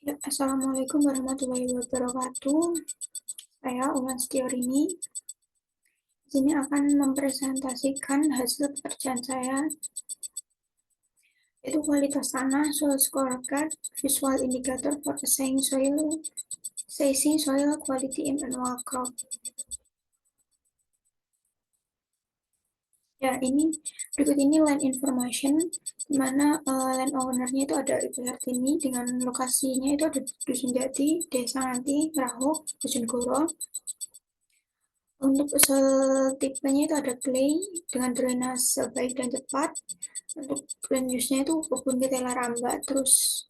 Ya, Assalamualaikum warahmatullahi wabarakatuh. Saya Ulan Setiorini. Di sini akan mempresentasikan hasil pekerjaan saya, yaitu kualitas tanah, soil scorecard, visual indicator for assessing soil quality in annual crop. Ya, berikut ini land information, di mana land ownernya itu ada Ibu Hartini, dengan lokasinya itu ada Dusun Jati, Desa Nganti, Merahuk, Bojonegoro. Untuk tipenya itu ada clay dengan drainase baik dan cepat. Untuk land use-nya itu kebun ketela ramba. Terus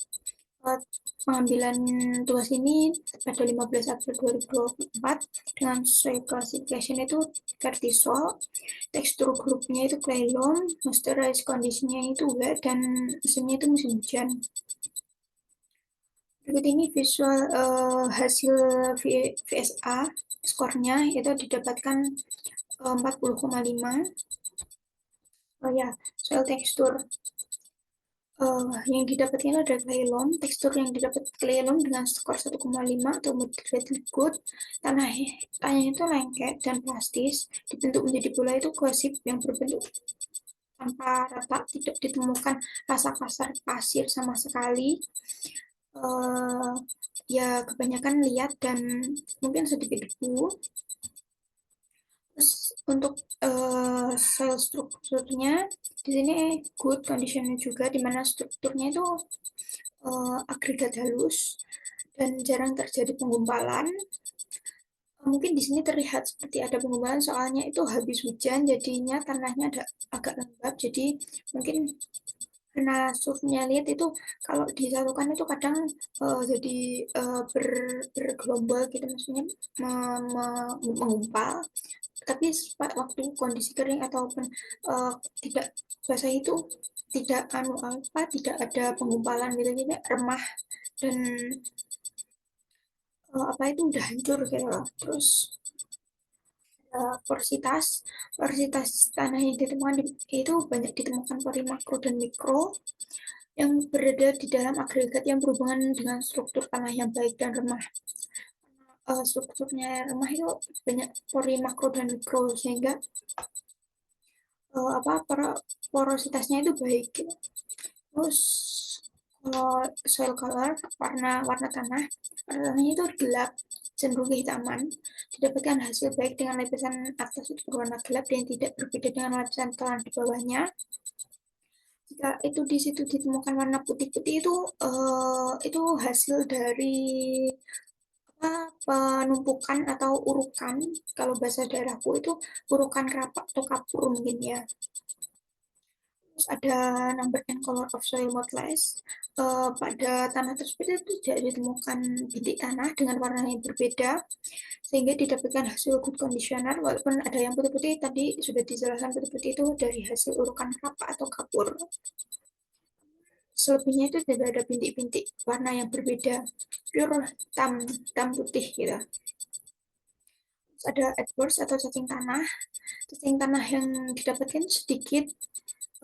pengambilan tugas ini pada 15 April 2024 dengan soil classification itu vertisol, tekstur grupnya itu clay loam, moisturize conditionnya itu wet, dan musimnya itu musim hujan. Berikut ini visual hasil VSA skornya itu didapatkan 40,5. Oh ya, soal tekstur yang didapatkan ada clay loam. Tekstur yang didapat clay loam dengan skor 1,5 atau moderately good. Tanahnya itu lengket dan plastis, dibentuk menjadi bola itu gosip yang berbentuk tanpa rata, tidak ditemukan rasa kasar pasir sama sekali. Ya kebanyakan liat dan mungkin sedikit debu. Terus untuk soil strukturnya di sini good conditionnya juga, di mana strukturnya itu agregat halus dan jarang terjadi penggumpalan. Mungkin di sini terlihat seperti ada penggumpalan soalnya itu habis hujan, jadinya tanahnya agak lembab. Jadi mungkin karena surfnya lihat itu kalau disatukan itu kadang jadi bergelombol gitu, maksudnya menggumpal. Tapi waktu kondisi kering ataupun tidak basah itu tidak ada penggumpalan gitu, jadi remah dan apa itu udah hancur gitu loh. Terus porositas porositas tanah yang ditemukan itu banyak ditemukan pori makro dan mikro yang berada di dalam agregat yang berhubungan dengan struktur tanah yang baik dan remah. Strukturnya remah itu banyak pori makro dan mikro, sehingga apa porositasnya itu baik gitu. Terus kalau soil color, warna tanahnya itu gelap, cenderung kehitaman, didapatkan hasil baik dengan lapisan atas itu berwarna gelap dan tidak berbeda dengan lapisan terang di bawahnya. Jika itu di situ ditemukan warna putih-putih itu hasil dari apa, penumpukan atau urukan. Kalau bahasa daerahku itu urukan kerapak atau kapur mungkin ya. Terus ada number and color of soil motless. Pada tanah tersebut itu tidak ditemukan bintik tanah dengan warna yang berbeda, sehingga didapatkan hasil good conditioner. Walaupun ada yang putih-putih, tadi sudah dijelaskan putih-putih itu dari hasil urukan kelapa atau kapur. Selebihnya itu tidak ada bintik-bintik warna yang berbeda, pure hitam putih gitu. Terus ada adverse atau cacing tanah yang didapatkan sedikit.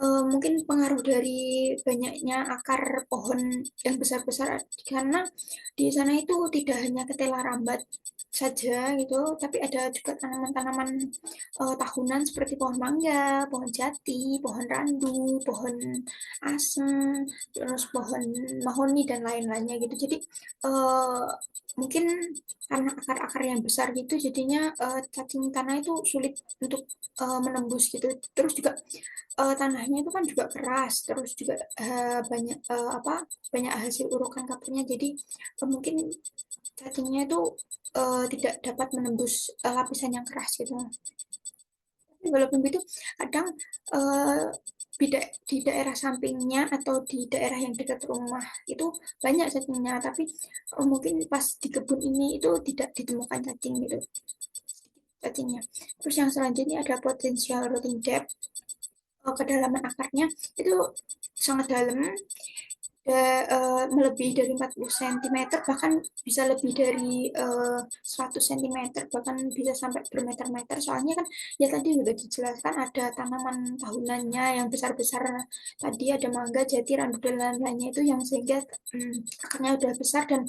Mungkin pengaruh dari banyaknya akar pohon yang besar-besar, karena di sana itu tidak hanya ketela rambat saja gitu, tapi ada juga tanaman-tanaman tahunan seperti pohon mangga, pohon jati, pohon randu, pohon asem, terus pohon mahoni dan lain-lainnya gitu. Jadi uh, mungkin karena akar-akar yang besar gitu, jadinya cacing tanah itu sulit untuk menembus gitu. Terus juga tanahnya itu kan juga keras, terus juga banyak hasil urukan kapurnya, jadi mungkin cacingnya itu tidak dapat menembus lapisan yang keras gitu. Tapi walaupun begitu, kadang uh, di daerah sampingnya atau di daerah yang dekat rumah itu banyak cacingnya, tapi mungkin pas di kebun ini itu tidak ditemukan cacingnya. Terus yang selanjutnya ada potensial rooting depth. Kedalaman akarnya itu sangat dalam, melebihi dari 40 cm, bahkan bisa lebih dari 100 cm, bahkan bisa sampai bermeter-meter. Soalnya kan ya tadi sudah dijelaskan ada tanaman tahunannya yang besar-besar, tadi ada mangga, jati, randu, dan lain-lainnya itu yang sehingga akarnya udah besar dan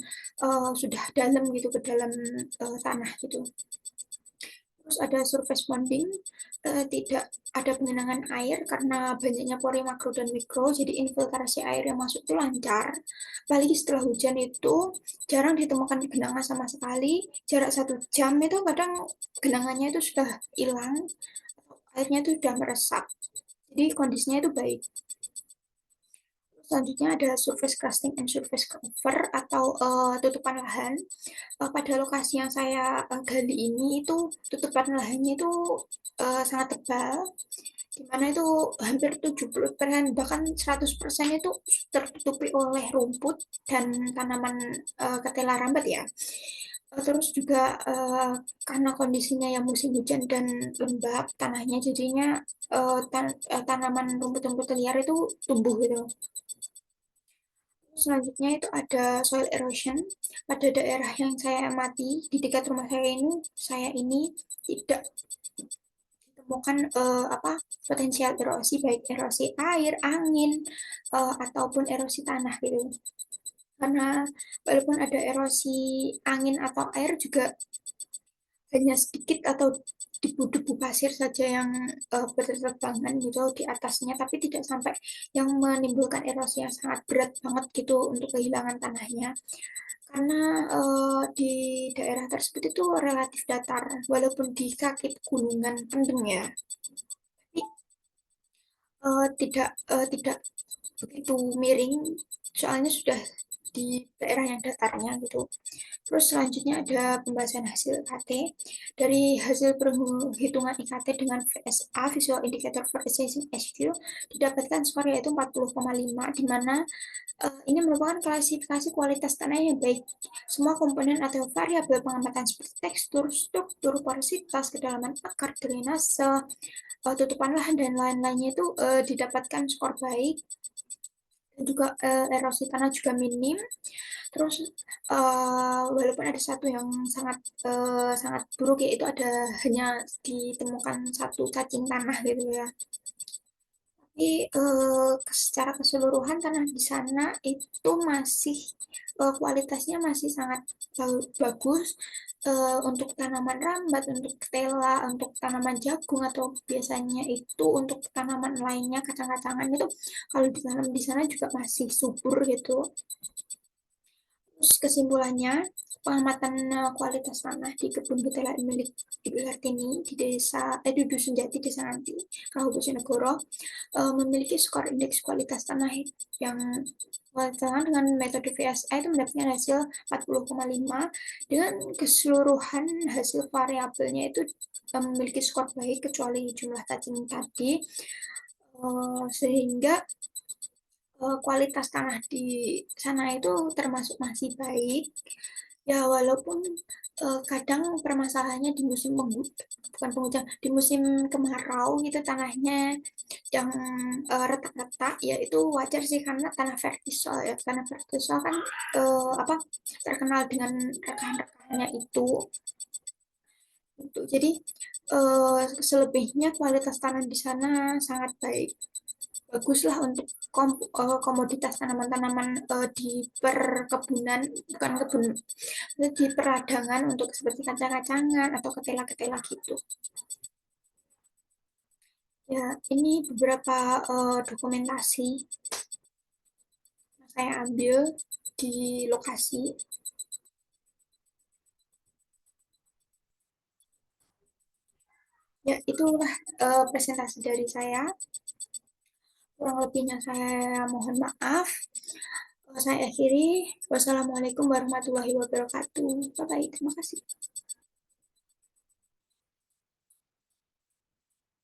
sudah dalam gitu ke dalam tanah gitu. Terus ada surface bonding, tidak ada pengenangan air karena banyaknya pori makro dan mikro, jadi infiltrasi air yang masuk itu lancar. Apalagi setelah hujan itu jarang ditemukan genangan sama sekali. Jarak 1 jam itu kadang genangannya itu sudah hilang, airnya itu sudah meresap. Jadi kondisinya itu baik. Selanjutnya ada surface crusting and surface cover atau tutupan lahan. Pada lokasi yang saya gali ini itu tutupan lahannya itu sangat tebal, di mana itu hampir 70% bahkan 100% itu tertutupi oleh rumput dan tanaman ketela rambat ya. Terus juga karena kondisinya yang musim hujan dan lembab tanahnya, jadinya tanaman rumput-rumput liar itu tumbuh gitu. Selanjutnya itu ada soil erosion. Pada daerah yang saya amati di dekat rumah saya ini tidak ditemukan potensial erosi, baik erosi air, angin, ataupun erosi tanah gitu. Karena walaupun ada erosi angin atau air juga hanya sedikit atau debu-debu pasir saja yang berterbangan gitu di atasnya, tapi tidak sampai yang menimbulkan erosi yang sangat berat banget gitu untuk kehilangan tanahnya. Karena di daerah tersebut itu relatif datar, walaupun di kaki gunungan penting ya, tapi tidak begitu miring, soalnya sudah di daerah yang datarnya gitu. Terus selanjutnya ada pembahasan hasil IKT. Dari hasil perhitungan IKT dengan VSA, Visual Indicator for Assessing SQ, didapatkan skor yaitu 40,5, di mana ini merupakan klasifikasi kualitas tanah yang baik. Semua komponen atau variabel pengamatan seperti tekstur, struktur, porositas, kedalaman akar, drainase, tutupan lahan, dan lain-lainnya itu didapatkan skor baik. Dan juga erosi tanah juga minim. Terus walaupun ada satu yang sangat buruk, yaitu hanya ditemukan satu cacing tanah gitu ya. Tapi secara keseluruhan tanah di sana itu masih kualitasnya masih sangat bagus, untuk tanaman rambat, untuk ketela, untuk tanaman jagung, atau biasanya itu untuk tanaman lainnya, kacang-kacangan itu kalau ditanam di sana juga masih subur gitu. Terus kesimpulannya, pengamatan kualitas tanah di kebun ketela milik Ibu Hartini di Dusun Jati, Desa Nganti, Kabupaten Bojonegoro, memiliki skor indeks kualitas tanah yang dengan metode VSA itu mendapatkan hasil 40,5, dengan keseluruhan hasil variabelnya itu memiliki skor baik kecuali jumlah cacing tadi, sehingga kualitas tanah di sana itu termasuk masih baik. Ya walaupun kadang permasalahannya di musim bukan penghujan, di musim kemarau gitu tanahnya yang retak-retak, ya itu wajar sih karena tanah vertisol ya. Tanah vertisol kan terkenal dengan rekahan-rekahannya itu. Jadi selebihnya kualitas tanah di sana sangat baik, baguslah untuk komoditas tanaman-tanaman di perkebunan, bukan kebun, di peradangan untuk seperti kacang-kacangan atau ketela-ketela gitu. Ya, ini beberapa dokumentasi yang saya ambil di lokasi. Ya, itulah presentasi dari saya. Kurang lebihnya saya mohon maaf. Saya akhiri. Wassalamualaikum warahmatullahi wabarakatuh. Bye-bye. Terima kasih.